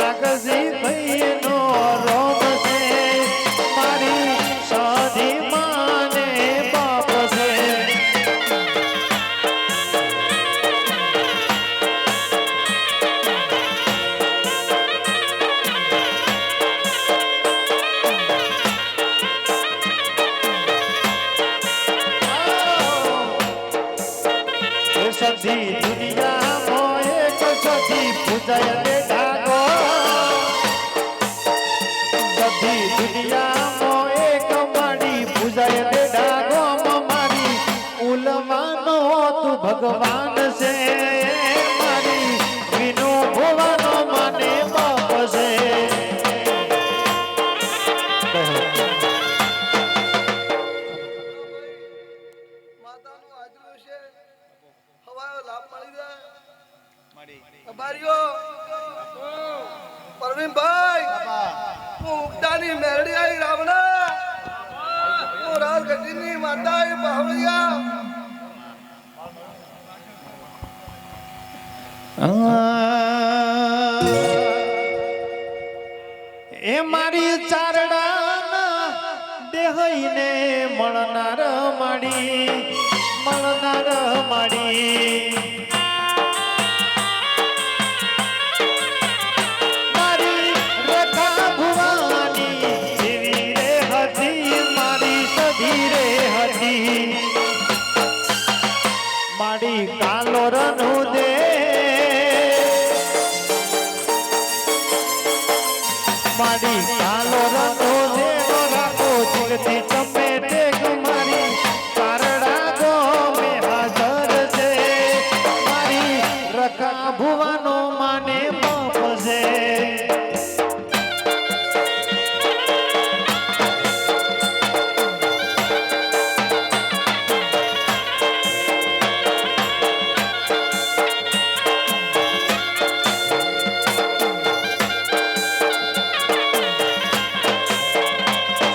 નાગજી ભાઈનો રોમ છે મારી સાધી માને બાપ છે સધી દુનિયા મોએ સધી પૂજાય રે ધાગો સધી દુનિયા મોએ કમાડી પૂજાય રે ધાગો મારી ઉલવાનો તું ભગવાન છે મારી વિનો ભોવાનો માને બાપ છે માતાનું આજલું છે હવાયો લાભ મળી જાય અબારીઓ પરવીનભાઈ હું ઉગતાની મેરડી આવી રાવણા હું રાજગઢની માતા આવી બાવળિયા એ મારી ચારડાના દેહઈને મળનાર માડી મારી રેખા ભુવાની એવી રે હતી મારી સધી રે હતી માડી કાલોરનું દે માડી કાલોરનું દે રાખો જગતી તમે દેખ મારી કારડા ગો મે હાજર છે મારી રખા ભુવાનો માને બાપ છે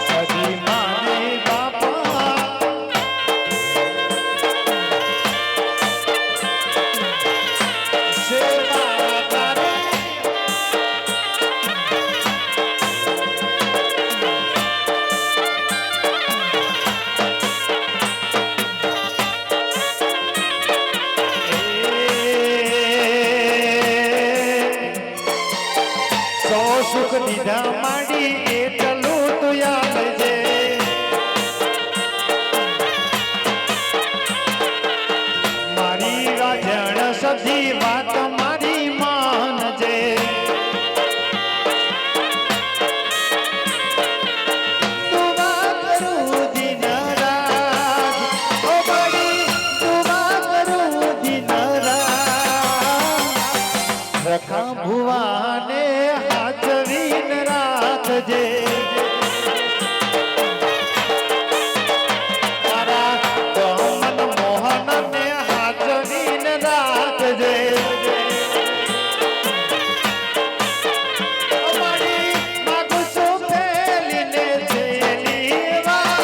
સધી માને બાપા સેવા કરે સો સુખ દીધા માંડી એટલું તું યાદ છે મારી રાજણ સધી વાત મારી માન છે દુઆ કરું દિન રાત ઓ બડી દુઆ કરું દિન રાત રખા ભુવાને હાજરીન રાખજે તારા મન મોહનને હાજરીન રાખજે અમારી માગું છું ફેલીને છેલીવા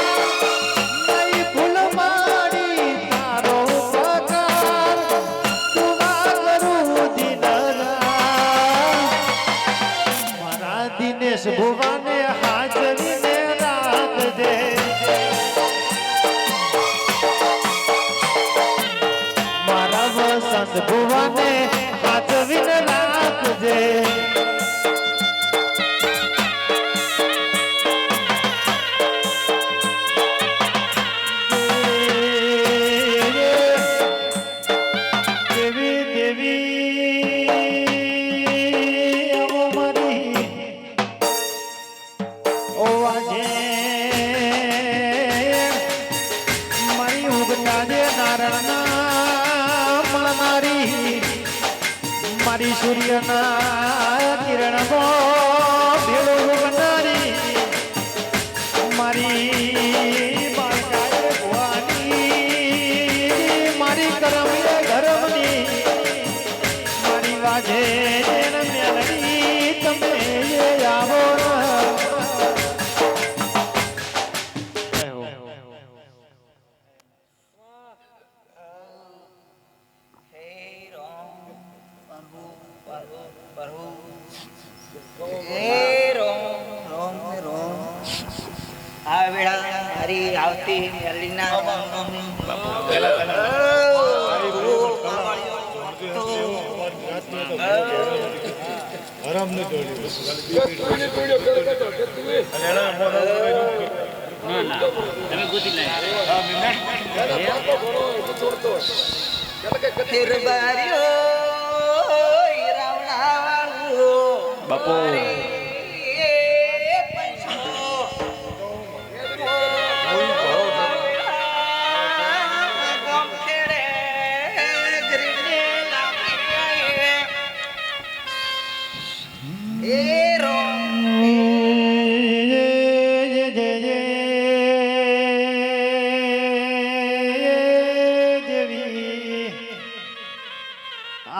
નહીં ભૂલ મારી તારો ઉપકાર દુઆ કરું દિન મારા દિનેશ ભુવાને હાજરીને રાખજે મારા વસંત ભુવાને હાજરીને રાખજે દેવી દેવી આવો મારી ઓ આજે મારી ઉગતા જે નારાયણના મળનારી મારી સૂર્યના કિરણમાં ભેળો ઉગનારી મારી બાળકાએ ભવાની મારી કરમીએ ધર્મની મારી વાજે મેલડી તમે આવો પ્રભુ એ રોમ રોમ ને રોમ આ વેળા હરી આવતી મેલીના બાપુ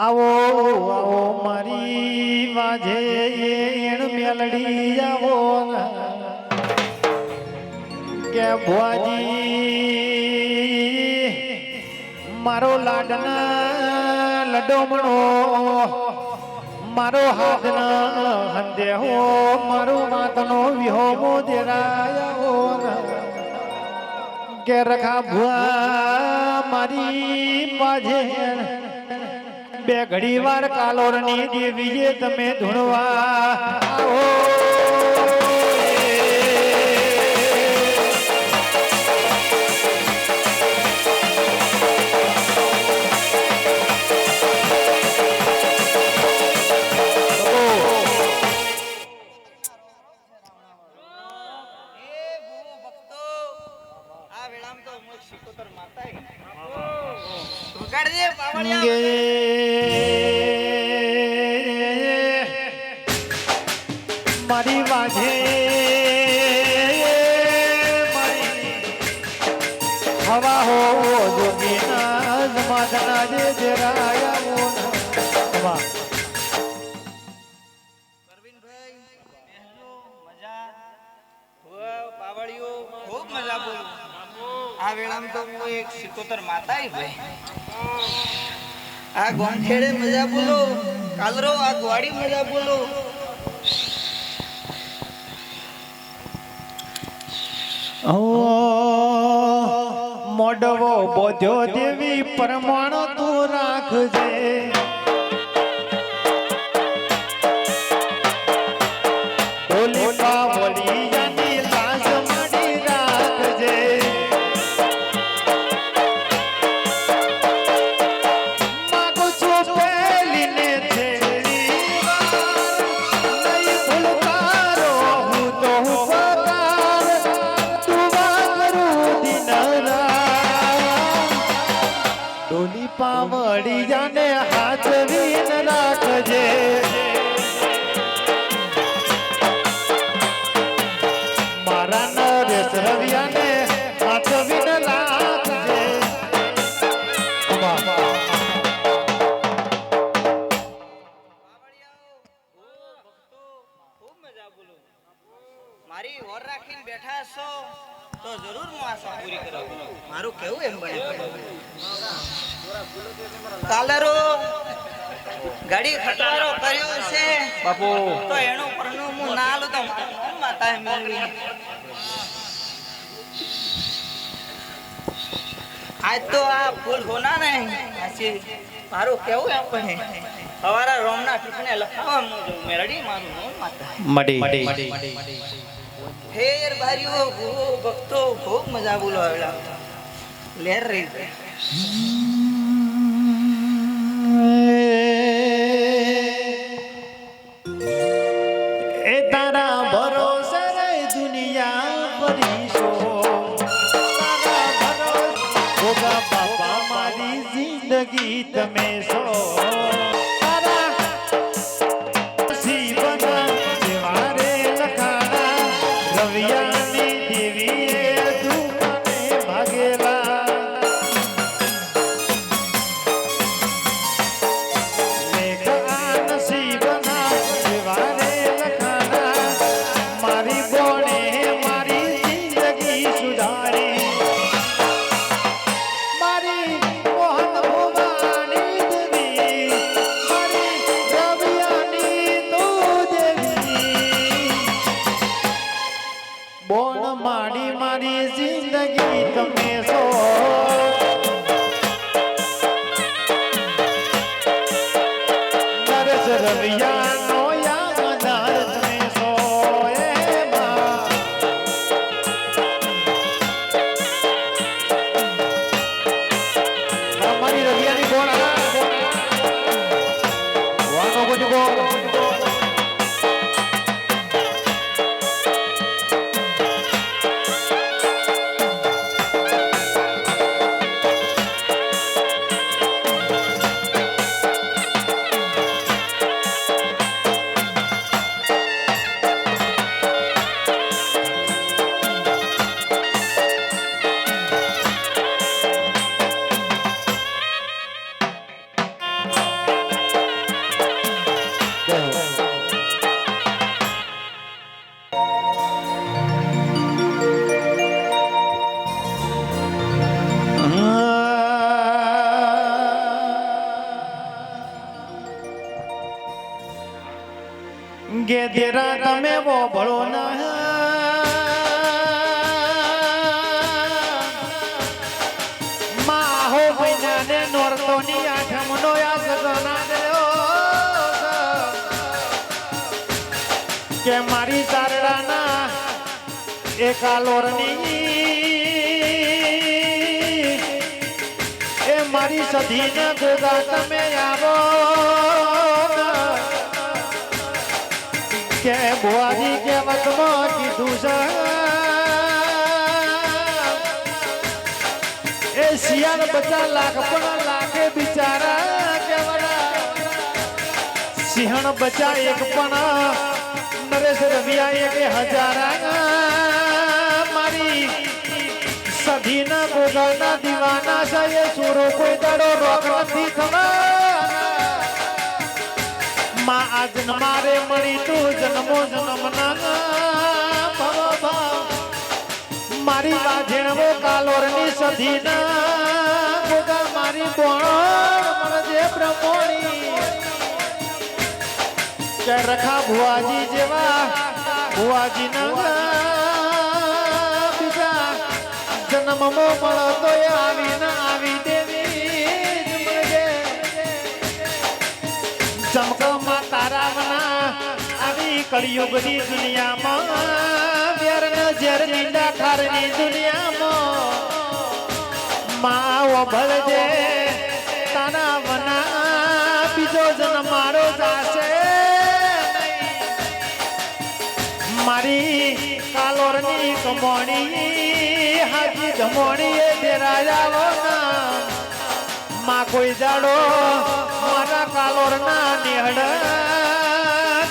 આવો આવો મારી વાજે એણ મેલડી આવો ને કે ભુવાજી મારો લાડના લડોમણો મારો હાથના હંદે હો મારો માતનો વિહોમો દેરાયો ને કે રખા ભુવા મારી પાજે બે ઘડી વાર કાલોરની દેવીએ તમે ધૂણવા આવો મારી વાજે હવા હો જોગીના જમાના જે જરાયા વાહ આ વેળામાં તો હું એક સિકોતર માતા ભાઈ આ ગોમખેડે મજા બોલો કાલરો આ ગોવાડી મજા બોલો મોડવો બોધ્યો દેવી પરમાણ તું રાખજે બોલી પાવલી યાની લાજ માડી રાખજે માગો છો પેલીને થેલી વાર નહીં ભૂલકારો હું તો પકાર તું વાગરું દિનરા ડોલી પાવડી જાને હાથ વીન રાખજે મારા નરેશ રવિયાને હાથ વીન રાખજે મારી ઓર રાખીને બેઠા છો તો જરૂર હું આશા પૂરી કરું મારું કેવું એમ બને કાલરો ગાડી ખટવારો કર્યો છે બાપુ તો એનું પરનું હું ના લો તો મારું માતા મેળવી આજ તો આ ફૂલ હોના ને આછી મારું કેવું એમ બને હવારા રોમના ટીકને લખાવવાનું જો મેરડી મારું નામ માતા મડી ફેર ભારીઓ ભક્તો ખૂબ મજા બોલો આવેલા લેર રહી એ તારા ભરોસે રે દુનિયા પરીશો તારા ભરોસે ભોગા બાપા મારી જિંદગી તમે સો તારા શિવના જેવારે લખાણા રવિયાની દેવીએ દુકાને ભાગેલા માડી મારી જિંદગી તમે છો નરેશ રવિયાનો યાદાર તમે છો એમાં મારી રવિયાની કોણ વાનો કોઈ કોણ ગેદેરા તમે વો ભળો ના માહો મહિનાને નોરતોની આઠમનો આ સગના દેઓ કે મારી ચારડાના એકાલોરની એ મારી સધીને ગોગા તમે આવો કે ભુવાજી કે વતમાં કીધું છે એ શિયાળ બચા લાખ પણ લાખે બિચારા કેવડા સિંહણ બચા એક પણ નરેશ રવિયા એક હજારા મારી સધીના ગોગાના દીવાના છે એ સુરો કોઈ દાડો રોક નથી થવા માં આ જન્મારે મળી તું જન્મો જન્મના ભવ મારી વાજેણવો કાલોરની સધીના ગોગા મારી બોણ મળજે બ્રહ્મોણી કે રખા ભુવાજી જેવા ભુવાજીના બીજા જન્મમાં મળો તો આવી ના આવી દેવી મળજે ચમકમાં તારાવના આવી કળિયુગની દુનિયામાં વ્યારના ઝેર નીંદા ઠારની દુનિયામાં માવો ભળજે તારા વના બીજો જન્મ મારો જાશે મારી કાલોરની કમોણી હાજી ધમોણી એ ડેરાયાવો ના માં કોઈ જાડો મારા કાલોરના નેહડ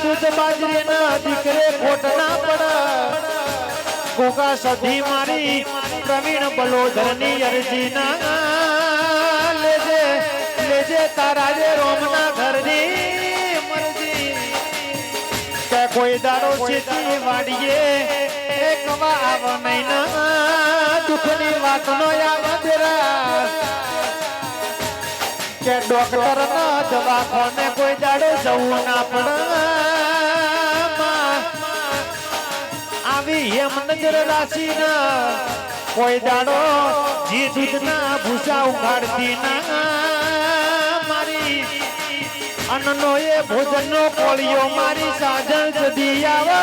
દૂધ બાજરીના દીકરે ખોટ ના પડ ગોગા સધી મારી પ્રવીણ બલોદરની અરજી ના લેજે લેજે તારા જે રોમના ઘરની મરજી કે કોઈ દાડો ચેતી વાડીએ એક વાવ નહીં ના દુઃખની વાતનો યાદ દેરા કે ડોક્ટર ના દવાખાને કોઈ દાડો જવું ના પડે આવી એમ નજર રાશિ ના કોઈ દાડો જી દૂધ ના ભૂસા ઉઘાડતી ના મારી અન્નનો એ ભોજનનો કોળિયો મારી સાજણ જદી આવો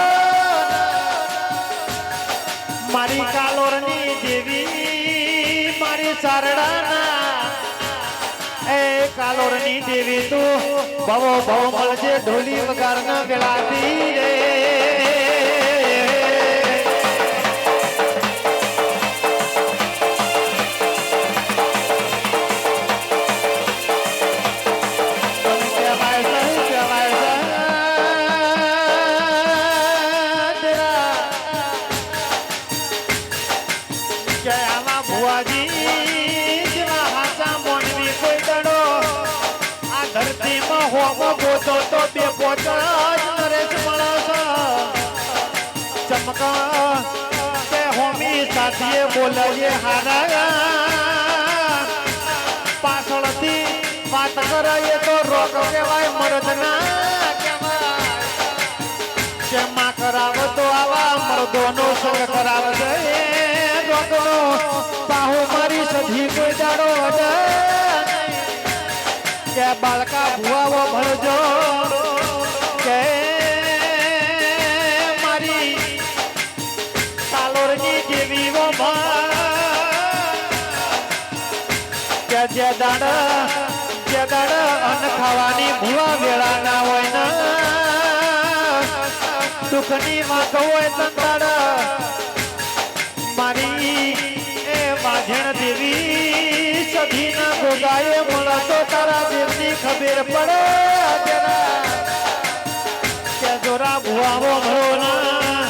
મારી કાલોરની દેવી મારી સારડાના એ કાલોરની દેવી તું ભવો ભવ મળજે ઢોલી વગાર ન ગળાતી રે તો બે પોચડા નરેશ મળે ચમકા તે હોમી સાથીએ બોલાવીએ હારા પાછળથી વાત કરાય તો રોક કહેવાય મરદ ના કહેવાય કે માં કરાવતો આવા મર્દોનો સંગ કરાવજે રોકનો બાહુ મારી સધી કોઈ દાડો અડે કે બાળકા ભુવાઓ ભરજો કે મારી કાલોરની દેવીઓ કે જે દાડ અન્ન ખાવાની ભુવા વેળા ના હોય ને દુઃખની વાત હોય તંતર મારી એ માધેણ દેવી સધી ના ગોગાએ મળતો તારા દેવની ખબર પડે કે જોરા ભુવાઓ ભરો ના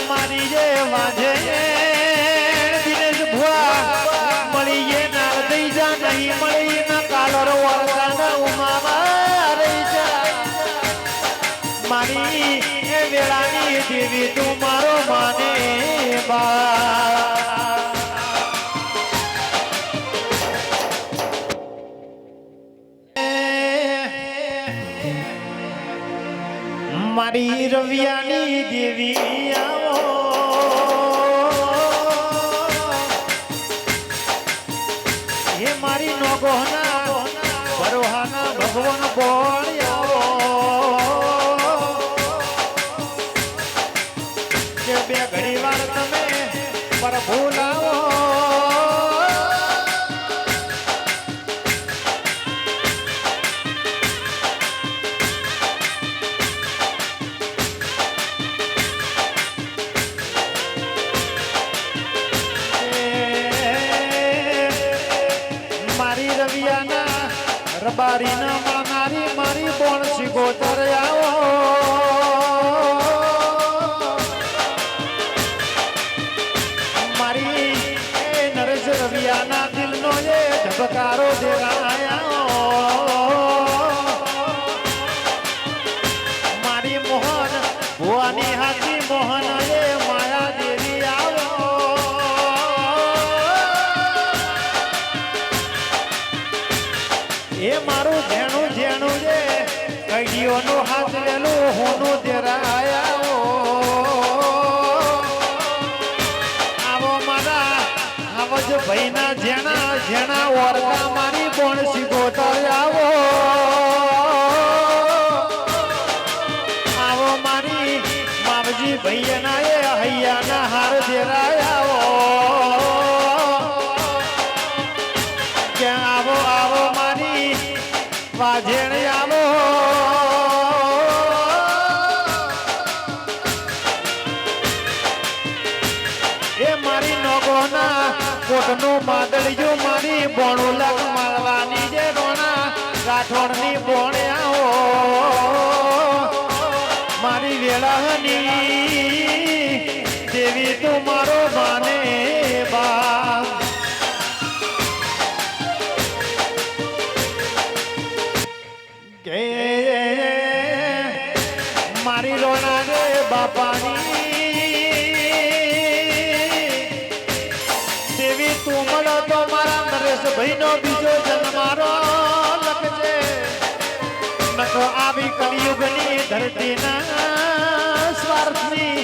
મારી જે વાંધે દિનેશ ભુવા મળીએ ના દઈ જા નહીં મળી ના કાલર વરસા ના ઉમાવા રહી જા મારી એ વેળાની દેવી તું મારો માને બા મારી રવિયાની દેવી આવો હે મારી નોગોના ભરોહાના ભગવાન બોલ આવો કે બે ઘડી વાર તમે પ્રભુ લાવો રબારી ના માનારી મારી બોણ સિગોતર આવો મારી એ નરેશ રવિયાના દિલનો એ ધબકારો દેવાયો મારી મોહન ભુવાની હાથી મોહન એ માયા દેવી આવો એ મારું જેણું જેણું જે કઈડીઓનું હાથ લેલું હોનું દેરાયા આવો મારા આવજ ભાઈના જેણા જેણા ઓરકા મારી બોણ સિગોતર આવો આવો મારી માવજી ભૈયાના એ હૈયાના હાર દેરાયા ક્યાં આવો આવો મારી વાજેણ આવો એ મારી નોગોના કોટનું માદળિયું મારી બોણું લગ મારવાની જે રોણા રાઠોડની બોણે આવો મારી વેળાની દેવી તું મારો માને બા મારી રોણા રે બાપાની દેવી તું મળો તો મારા નરેશ ભાઈ નો બીજો જન્મારો લખજે નકો આવી કલિયુગની ધરતીના સ્વાર્થની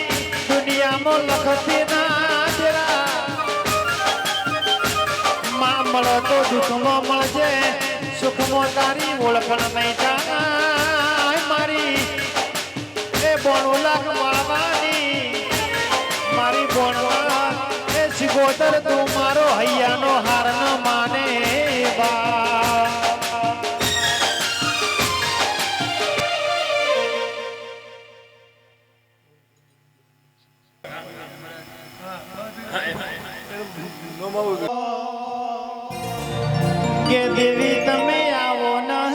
દુનિયામાં લખતી ના જરા માં મળો તો દુઃખમાં મળજે સુખમાં તારી ઓળખણ નહીં થાય મારી એ બોણું લાગ મળવાની મારી બોણવા એ સિગોતર તું મારો હૈયાનો હાર ન માને બા કે દેવી તમે આવો ના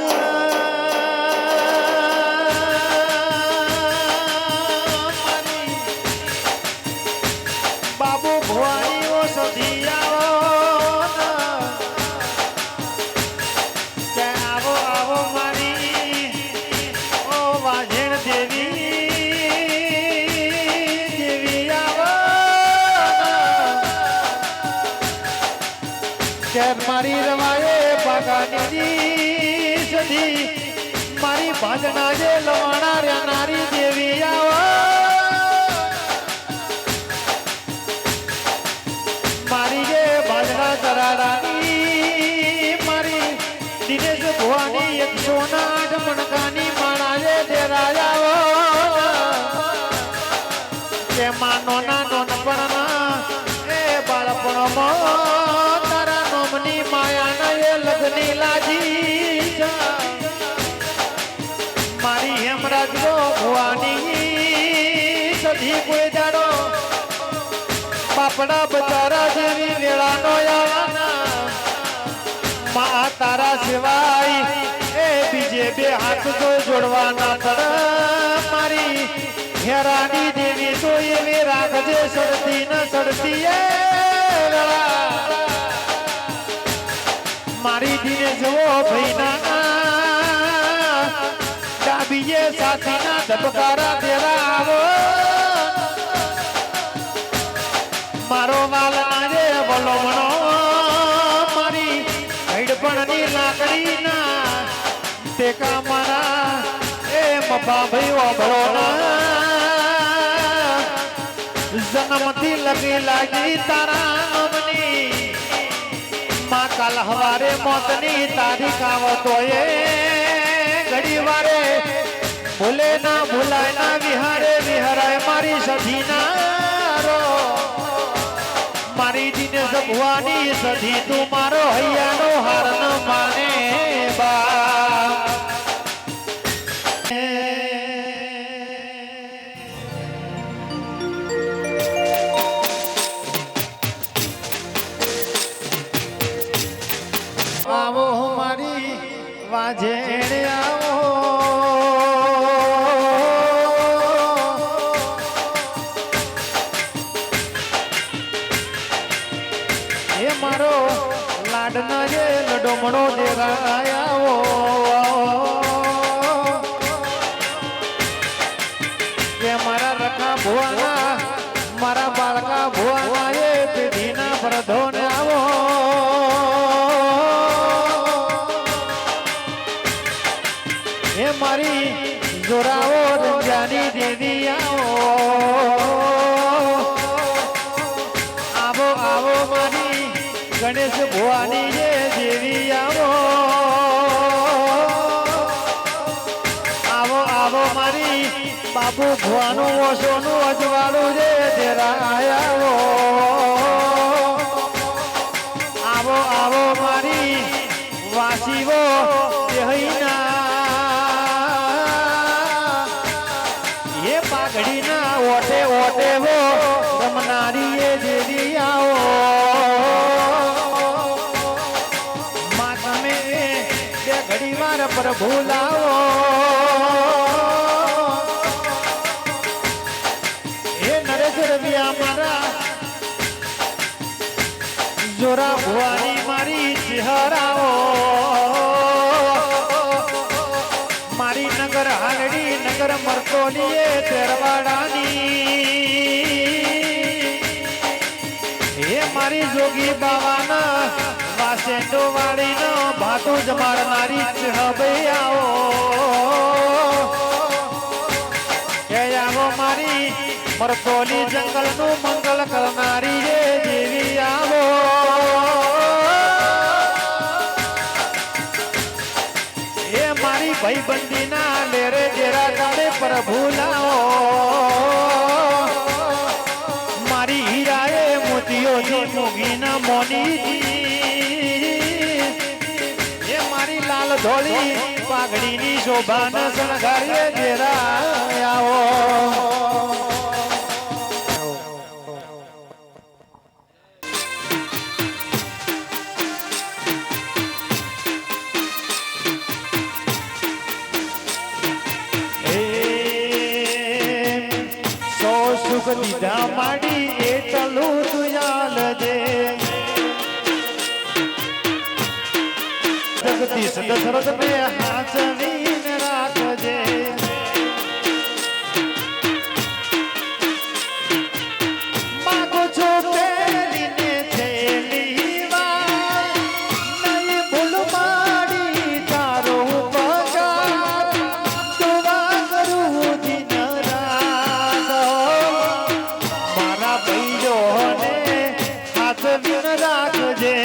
બાબુ ભુવાનીઓ સધી આવો કે આવો આવો મારી ઓ વાજેણ દેવી આવો કે મારી રવાએ બાગાની સધી મારી ભાજના જે લવાણા રે નારી દેવી આવો માનો ના નોનપણના એ બાળપણમાં તારા નોમની માયાના એ લગ્ની લાજી છે. મારી હેમરાજનો ભુવાની સધી કોઈ દાડો બાપડા બચારા જેવી વેળાનો આવવાના માં તારા સિવાય એ બીજે બે હાથ તો જોડવાના પડ. મારી હેરાની દેવી તો એવી રાખજે સડતી ન સડતી એ વેળા. મારી દિને જવો ભઈના ડાબીએ સાથીના ધબકારા તેરા આવો. મારો વાલના જે વલોમણો મારી હૈડપણની લાકડીના ટેકા મારા એ મફા ભાઈ ઓભળો ના જન્મથી લગી લાગી તારા નામની માં કાલ હવારે મોતની તારીખ આવતો એ ઘડી વારે ભૂલે ના ભૂલાય ના વિહારે વિહરાય મારી સધીના રો. મારી દિનેશ ભુવાની સધી તું મારો હૈયાનો હાર ન માને બા. આવો મારી વાજેણે આવો એ મારો લાડના જે લડોમણો દેરાયાઓ. કે મારા રખા ભુવાના મારા બાળકા ભુવાના એ પેઢીના પ્રધોને આવો. એ મારી જોરાઓ રંજાની દેવી આવો. આવો આવો મારી ગણેશ ભુવાની જે દેવી આવો. આવો આવો મારી બાપુ ભુવાનું ઓશોનું અજવાળું જે દેરાયાવો. આવો આવો મારી વાસીઓ દેહઈના એ પાઘડીના ઓટે ઓટે વો રમનારી એ દેવી આવો. માં તમે બે ઘડી વાર પ્રભુ લાવો. એ નરેશ રવિયા મારા જોરા ભુવાની મારી ચહેરાઓ. મારી નગર હાલડી નગર મરતોલીએ તેરવાડાની એ મારી જોગી બાવાના વાસેન્ડો વાળીનો ભાતું જમાડનારી ચહબૈયાઓ. કે આવો મારી મરતોલી જંગલનું મંગલ કરનારી જે દેવી આવો. એ મારી ભાઈબંધીના લેરે ડેરા ગામે પ્રભુ લાવો. મારી હીરાએ મોતીઓથી મોગીના મોની એ મારી લાલ ધોળી પાઘડીની શોભાના શણગારીએ ડેરા આવો. સુખ દીધા માડી એટલું તુયાલ દે. જગદીશ દશરથ ને હાચવીને રાખજે. માગો છો પેલીને છેલી વાર નહીં ભૂલ માડી તારો પગાર દુઆ કરું દિન રાત. મારા ભાઈઓને હાચવીને રાખજે.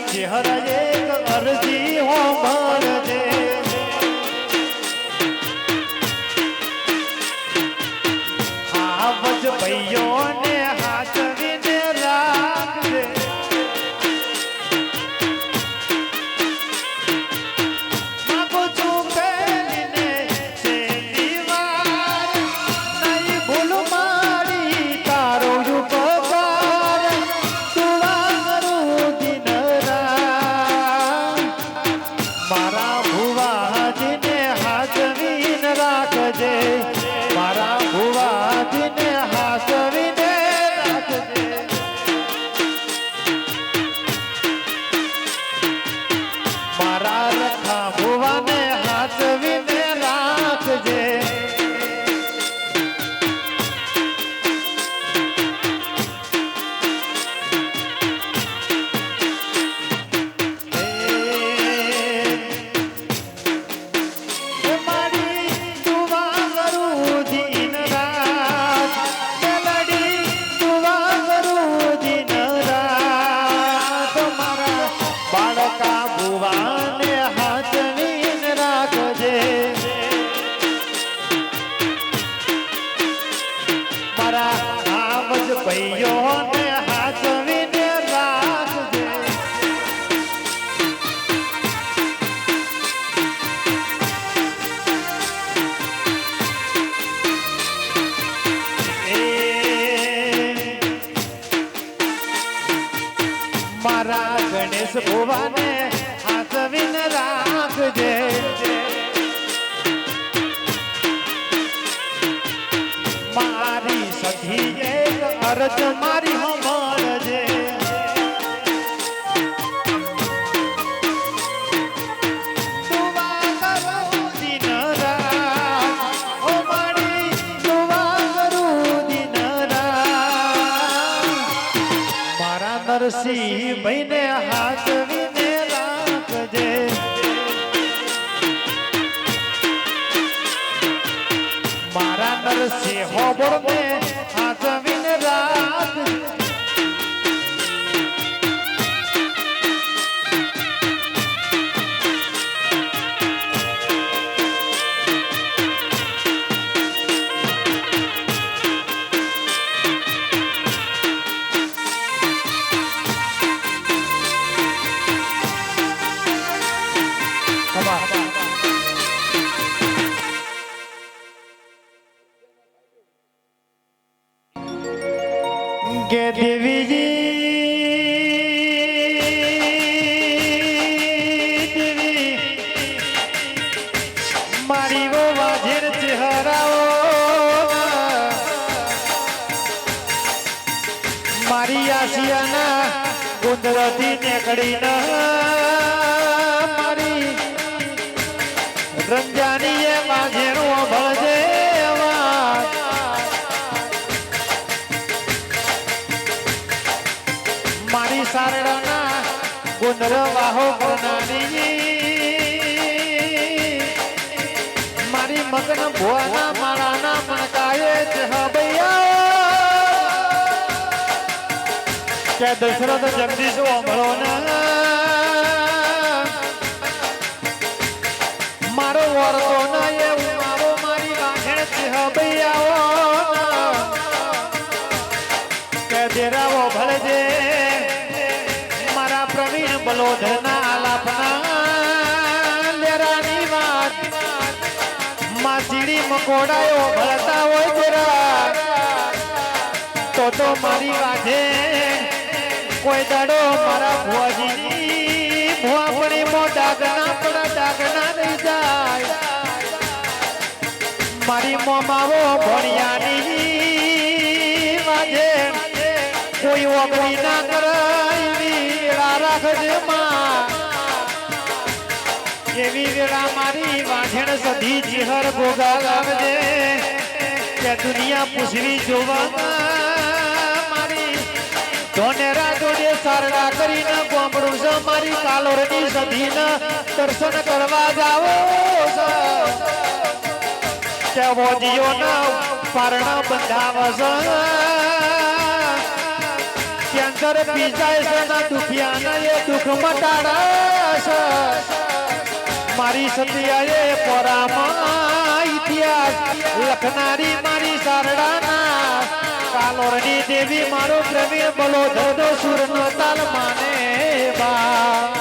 ચહેરા એક અરજી હો ભરજે આવજ ભાઈઓને હાચવીને રાખજે માગો છું પેલીને છેલ્લી વાર નહીં ભૂલ મારી તારો ઉપકાર દુઆ કરું દિન રાત મારા ભુવાજીને હાચવીને રાખજે મારા ભુવાજીને હાચવીને રાખજે મારા રખા ભુવાને હાચવીને રાખજે એ મારી દુઆ કરું દિન રાત મેલડી દુઆ કરું દિન રાત મારા બાળકા ભુવાને હાચવીને રાખજે મારા આવજ ભાઈઓને હાચવીને રાખજે મારા ગણેશ ભુવાને હાચવીને રાખજે મારી સખી એક અરજ મારી હમળજે દુઆ કરું દિન રાત ઓ મારી દુઆ કરું દિન રાત મારા નરસિંહ ભાઈને હાચવીને રાખજે મારા નરસિંહ હોબળને હાચવીને રાખજે કે દેવી મારી વો વાજેર ચહેરાઓ મારી આશિયાના કુદરતી નેકડીને મારી રંજાનીએ વાજેરું ભળજે મારી સારડાના ગુંદર વાહો કરનારી મારી મગન ભુવાના માળાના મણકાએ કે દશરથ જગદીશ ઓમળો મારો વર્તો ના એ ઉમાવો મારી વાઘેણ ચહબૈયાઓ કે દેરાવો ભળજે મારા પ્રવીણ બલોધના આલાપના લેરાની વાત માસીડી મકોડાયો ભળતા હોય તેરા તો મારી વાજે કોઈ દાડો મારા ભુવાજીની ભુવાપણી મો ડાગના પણ ડાગના નહીં જાય મારી મોમાવો ભણિયાની વાજે કોઈ ઓગળી ના કરાય વેળા રાખજે માં એવી વેળા મારી વાંઝણ સધી ચિહર ભોગા લાવજે કે દુનિયા પૂછવી જોવા મારી ધોનેરા જોડે સારડા કરીને ગોમડું છે મારી કાલોરની સધીના દર્શન કરવા જાવો કે વોજીઓના પારણા બંધાવ છે ત્યાં નક્કર પીજાય છે ના દુખિયાના એ દુઃખ મટાડશ મારી સતિયાએ પોરામાં ઇતિહાસ લખનારી મારી સારડાના કાલોરની દેવી મારો પ્રવીણ બલો ધોધો સુરનો તાલ માને બા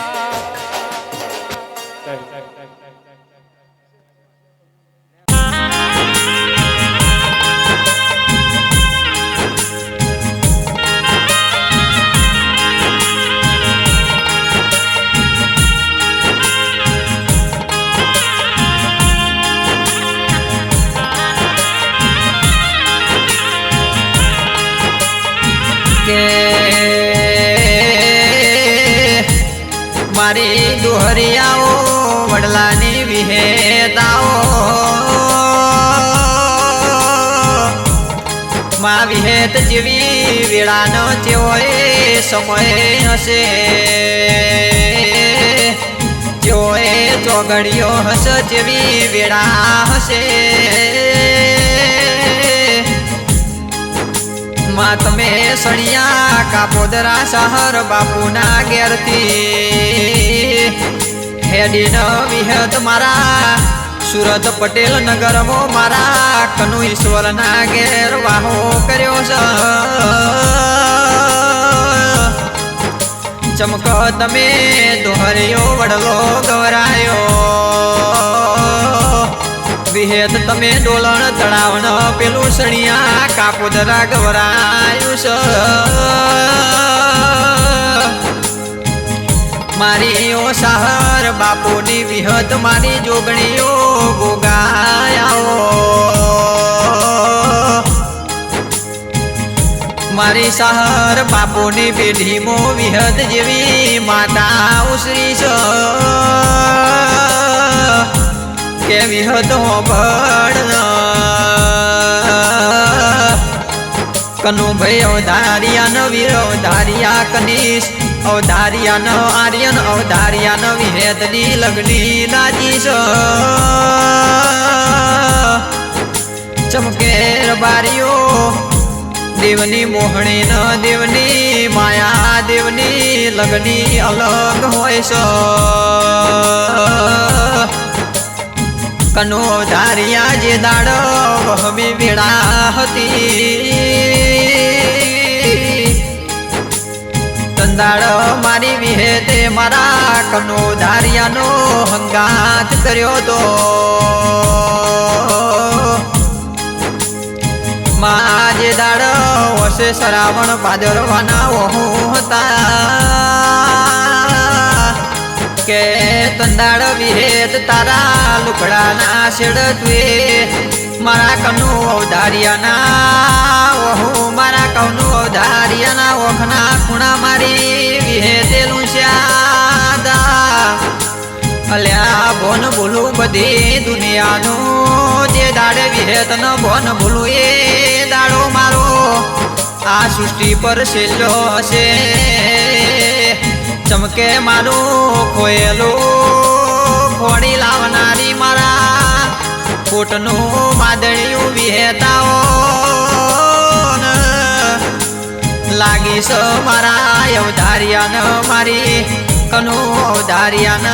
મારી દોહરિયાઓ વડલાની વિહેતાઓ માં વિહેત જેવી વેળાનો જેઓએ સમય હશે જેઓએ ચોગડીઓ હશે જેવી વેળા હશે માં તમે સણિયા કાપોદરા શહર બાપુના ઘેરથી હેડીન વિહત મારા સુરત પટેલ નગરમાં મારા કનુ ઈશ્વરના ઘેર વાહો કર્યો છે ચમક તમે દોહરિયો વડલો ગવરાયો વિહેત તમે ડોલણ તળાવણ પેલું સણિયા કાપોદરા ગવરાયું છે મારી ઓ સહર બાપુની વિહત મારી જોગણીઓ ગોગાયાઓ મારી સહર બાપુની પેઢીમો વિહત જેવી માતા ઉસરી છે કે વિહત હોબળ કનુભાઈ અવધારિયા ન વીર અવધારિયા કનીશ અવધારિયા ન આર્યન અવધારિયા ન વિહેતની લગ્ની દાજી છે ચમકે રબારીઓ દેવની મોહણી ન દેવની માયા દેવની લગ્ની અલગ હોય છે કનો ધારિયા જે દાડ વહમી વેળા હતી તંદાડ મારી વિહેતે મારા કનો ધારિયાનો હંગાત કર્યો તો માં જે દાડ વસે શ્રાવણ ભાદરવાના વહુ હતા કે તંદાડ વિહેત તારા લુકડાના શેડ તુએ મારા કનુ અવધારિયાના વહુ મારા કનુ અવધારિયાના ઓખના ખૂણા મારી વિહેતેલું શ્યાદા અલ્યા ભોન બોલું બધી દુનિયાનું જે દાડે વિહેત ન ભોન બોલું એ દાડો મારો આ સૃષ્ટિ પર છેલ્લો હશે ચમકે મારું ખોયેલું ખોડી લાવનારી મારા કોટનું માદળિયું વિહેતાઓ લાગી છે મારા અવધારિયાન મારી કનુ અવધારિયાન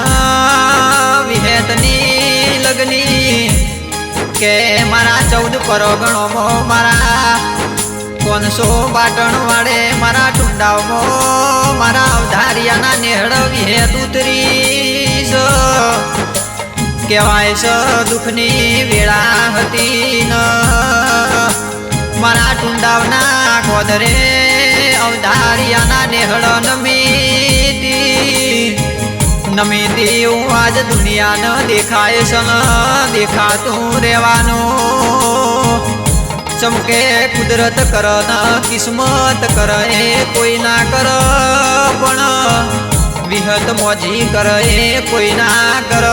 વિહેતની લગ્ની કે મારા 14 પરગણોમાં મારા 500 બાટણ વાળે મારા ટુંડાવમાં મારા અવધારિયાના નેહળ વિહેત ઉતરી છે કહેવાય છે દુઃખની વેળા હતી ન મારા ટુંડાવના ખોદરે અવધારિયાના નેહળ નમીતી હું આજ દુનિયા ન દેખાય છે ન દેખાતું રહેવાનું ચમકે કુદરત કર ન કિસ્મત કર એ કોઈ ના કર પણ વિહત મોજી કર એ કોઈ ના કર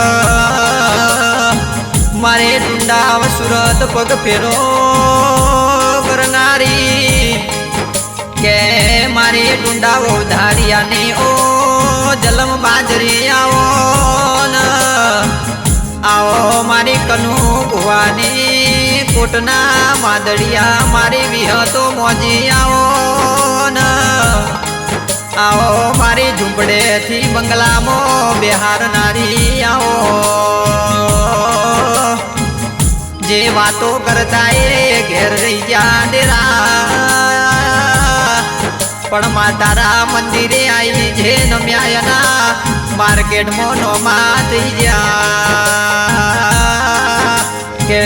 મારે ટુંડાવ સુરત પગ ફેરો કરનારી કે મારી ટુંડાવ ધારિયાની ઓ જલમ બાજરી આવો ન આવો મારી કનુ ભુવાની કોટના માદડિયા મારી વિહતો મોજી આવો ન આવો મારી ઝૂંપડેથી બંગલામાં બેહારનારી આવો જે વાતો કરતા એ ઘેર રહી જા ડેરા પણ માતારા મંદિરે આવી જે નમ્યાયના માર્કેટમાં નોમા થઈ ગયા કે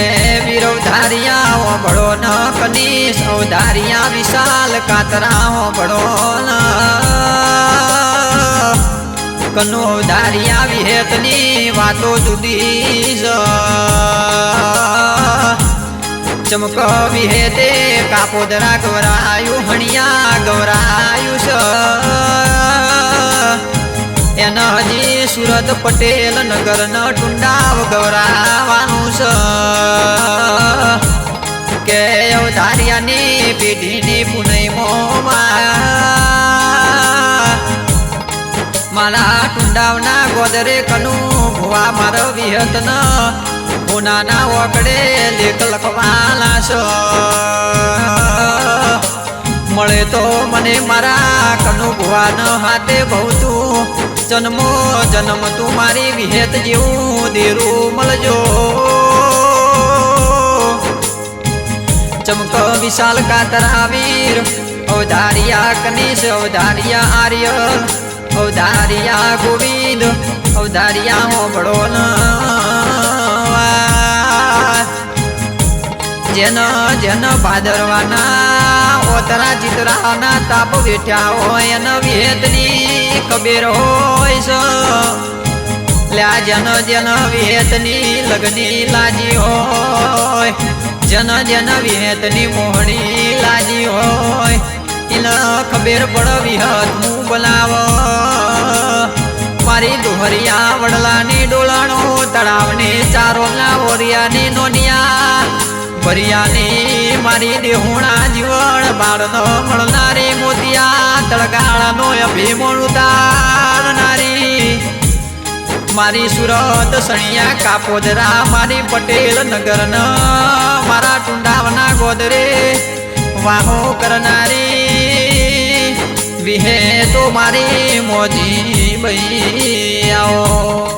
વીરવધારિયા હોબળો ન કનીશ અવધારિયા વિશાલ કાતરા હોબળો ન કનુ અવધારિયા વિહેતની વાતો જુદી જ ચમક વિહેતે કાપોદરા ગવરાયું હણિયા ગવરાયું છે એન હજી સુરત પટેલ નગર ન ટુંડાવ ગવરાવાનું છે કે અવધારિયાની પેઢીની પુનઈમોમાં મારા ટુંડાવના ગોદરે કનું ભુવા મારો વિહતન ઉનાના ઓકડે લેખ લખવાના છો મળે તો મને મારા કનુ ભુવાન હાથે બહુ તું જન્મો જન્મ તું મારી વિહેત જેવું દેરું મળજો ચમક વિશાલ કાતરા વીર અવધારિયા કનીશ અવધારિયા આર્યલ અવધારિયા ગોવિંદ અવધારિયા હોબળો ન જેન જેન ભાદરવાના ઓતરા ચિતરાના તાપ વેઠ્યા હોય એન વિહેતની ખબેર હોય છે લ્યા જન જન વિહેતની લગની લાજી હોય જન જન વિહેતની મોહણી લાજી હોય એના ખબેર પડ વિહત હું બોલાવો મારી દોહરિયા વડલાની ડોલાણો તળાવની ચારોલા ઓરિયાની નોનિયા ભરિયાની મારી દેહુણા જીવણ બાળનો મળનારી મોતિયા તળગાળનો અભિમોણ ઉતારનારી મારી સુરત સણિયા કાપોદરા મારી પટેલ નગર મારા ટુંડાવના ગોદરે વાહો કરનારી વિહે તો મારી મોજી ભાઈ આવો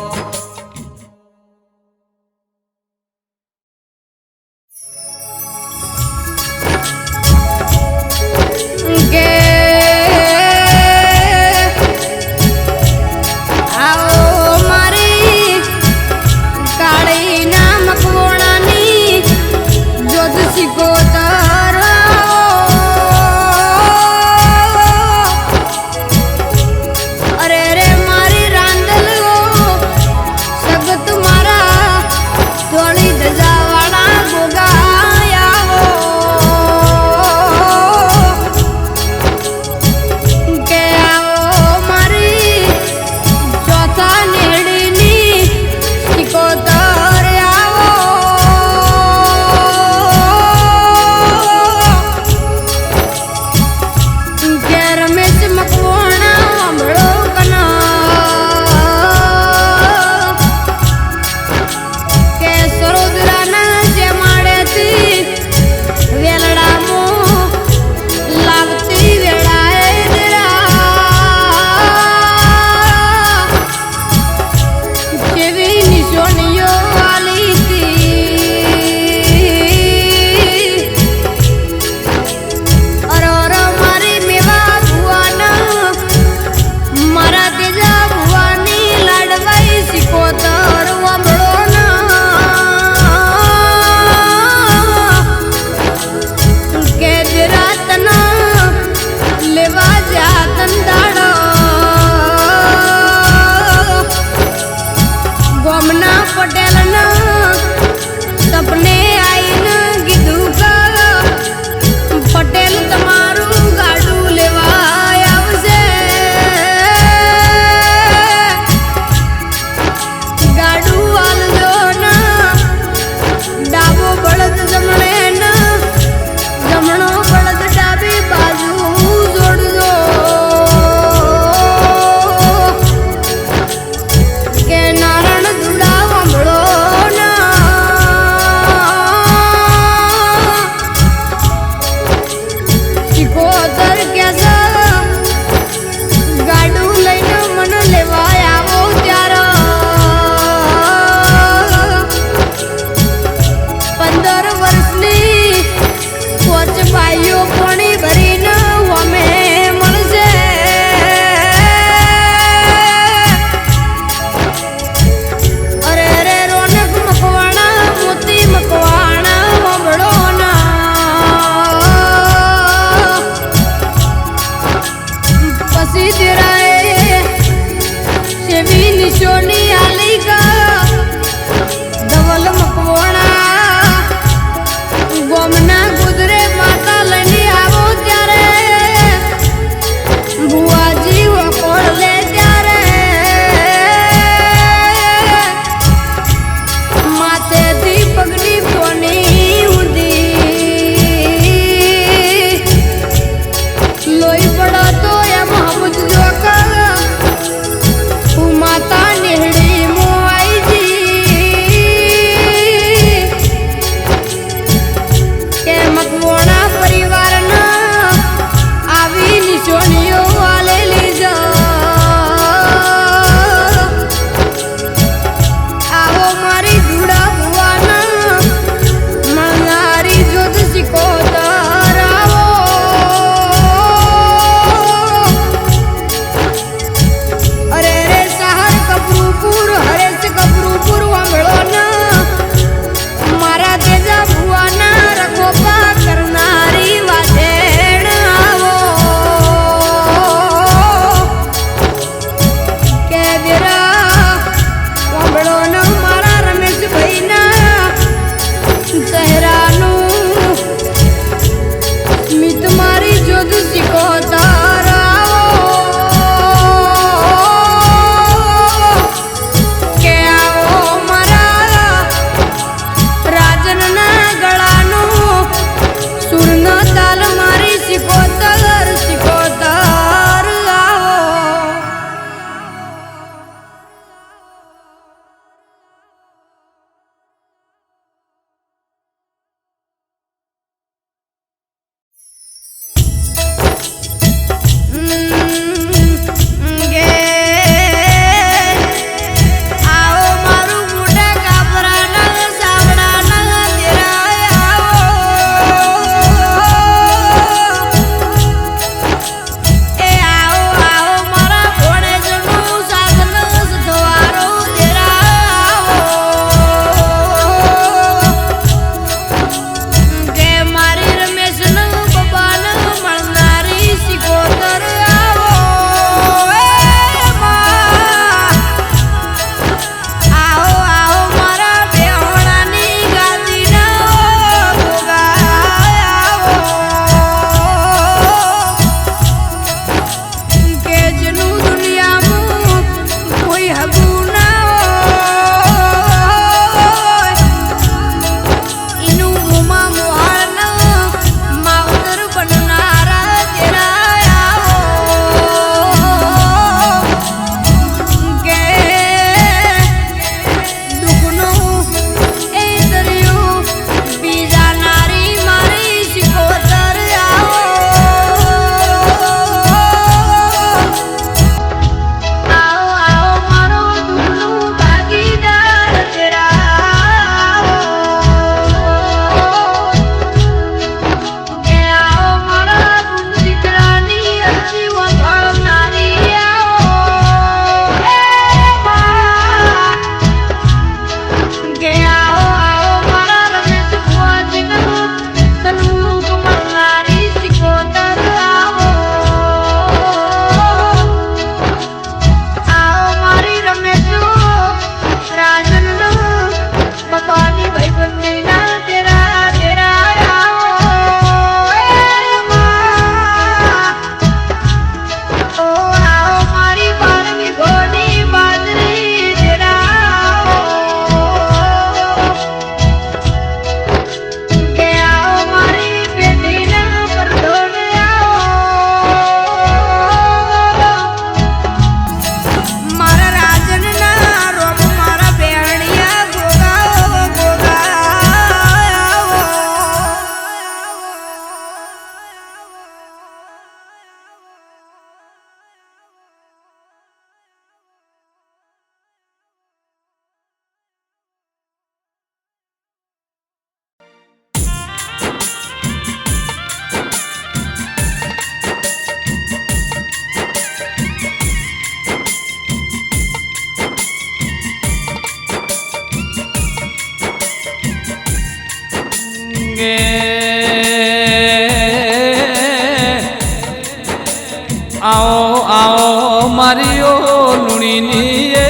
આવો આવો મારીઓ લુણીની એ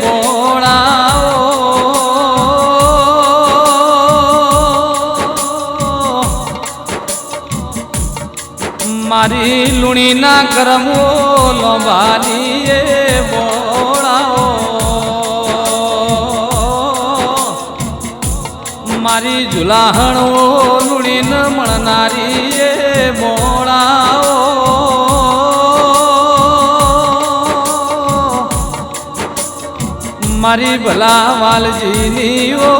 બોળાઓ મારી લુણીના કરમો લોભાની એ બોળાઓ મારી જુલાહણો લુણીન મળનારી એ બોળાઓ મારી ભલા વાલજીની ઓ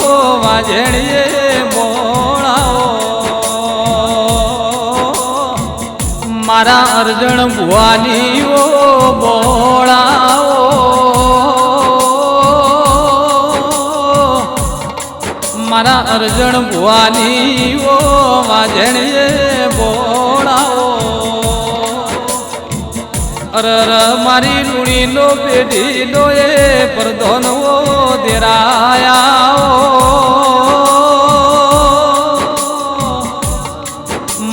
વાજણીએ બોળાઓ મારા અર્જણ ભુવાની ઓ બોળાઓ મારા અર્જણ ભુવાની ઓ વાજણીએ બોળાઓ અરર મારી લુણીનો પેઢીનો એ પરધોનો દેરાયા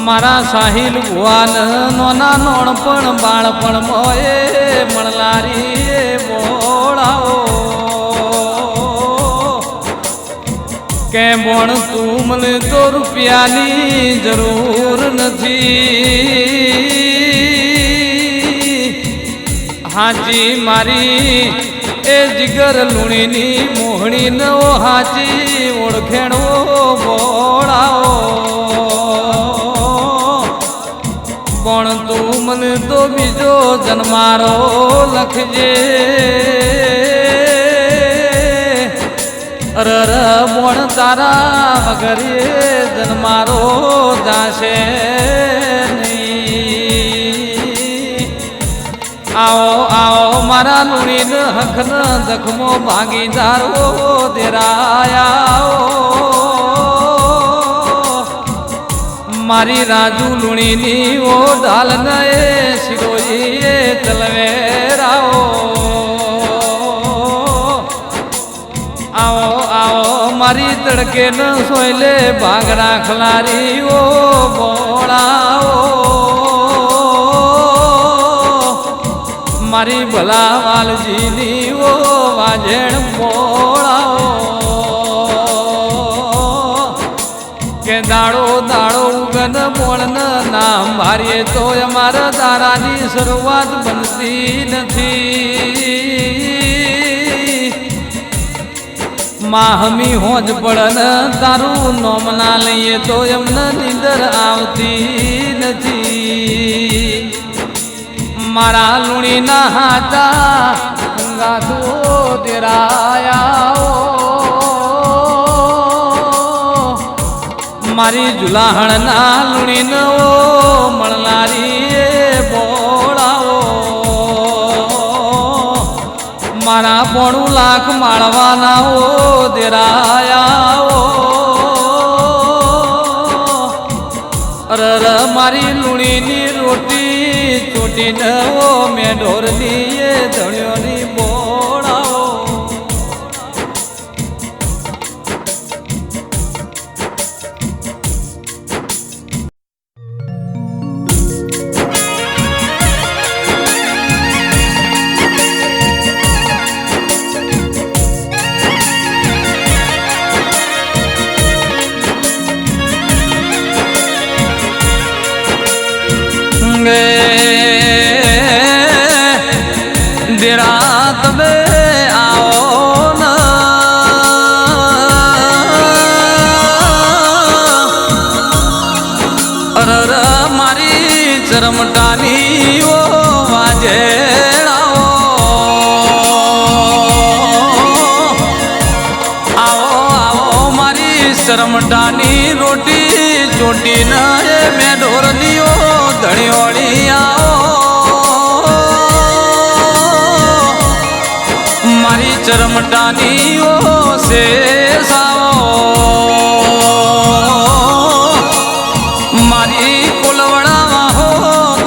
મારા સાહિલ ભુવાન નોના નોણપણ બાળપણ મોએ મળનારી એ બોળાઓ કે બોણ તું મને તો રૂપિયાની જરૂર નથી હાજી મારી એ જીગર લુણીની મોહણી નો હાજી ઓળખેણો બોળાઓ પણ તું મને તો બીજો જન્મારો લખજે અરર બોણ તારા વગરે જન્મારો જાશે આવો આવો મારા લુણીન હખન જખમો ભાગીદારો દેરાયા મારી રાજુ લુણીની ઓ ઢાલ ને શિરોઈ તલવેરાઓ આવો આવો મારી તડકે ન સોયલે ભાગરા ખલારી ઓ બોળાઓ મારી ભલા વાલજીની ઓ વાજણ બોળાઓ કે દાડો દાડો ઉગન બોળન નામ મારીએ તો અમારા તારાની શરૂઆત બનતી નથી માહમી હોજ પડન તારું નોમ ના લઈએ તો એમને નીંદર આવતી નથી મારા લુણીના હાથા ગાધો દેરાયા મારી જુલાહણના લુણીનો મળનારી એ બોળાઓ મારા 90 લાખ માળવાના ઓ દેરાયા અરર મારી લુણીની રોટી ચોટીને ઓ મેઢોરની એ ધણ્યોની બોળાઓ देरात में आओ ना अरर मारी चरमटानी ओ वाजे आओ आओ मारी चरमटानी रोटी चोटी न मैं ढोरनियो धड़ियोड़ी आओ मारी चरमटानी ओ से मारी कुलवड़ा हो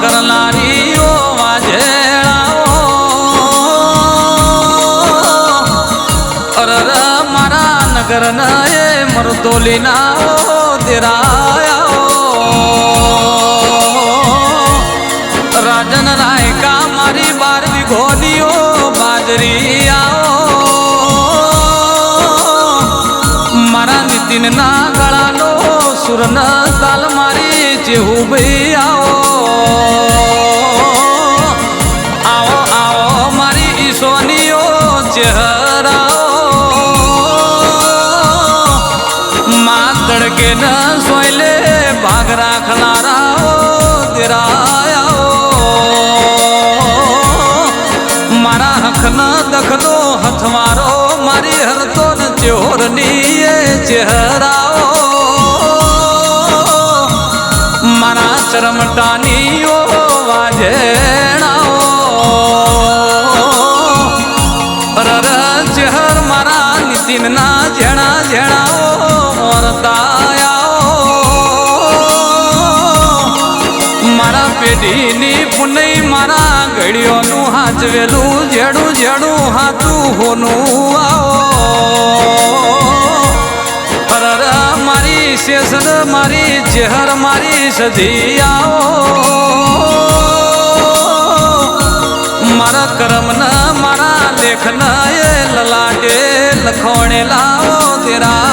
करनारी ओ वाजेड़ाओ अरर मारा नगर न ए मरतोली ना ओ देराया राजन राय का ના ગળાનો સુરના તાલ મારી જેવું ભાઈ આવો આવો મારી ઈસોનીઓ ચહેરાઓ માં તડકે ન સોયલે ભાગ રાખનારાઓ દેરાયાઓ મારા હખ ન દખનો હથવારો મારી હરતો ન ચોરની એ ચહેરાઓ મારા ચરમટાનીઓ વાજેણાઓ રર ચહેર મારા નીતિનના ઝેણા ઝેણાઓ ઓરતાયાઓ મારા પેઢીની પુનઈ મારા ઘડીઓનું હાચવેલું ઝેડું ઝેડું હાથું હોનું આવો હરર મારી શેષર મારી ચહેર મારી સધી આવો મારા કર્મ ન મારા લેખ ન એ લલાટે લખોણે લાવો તેરા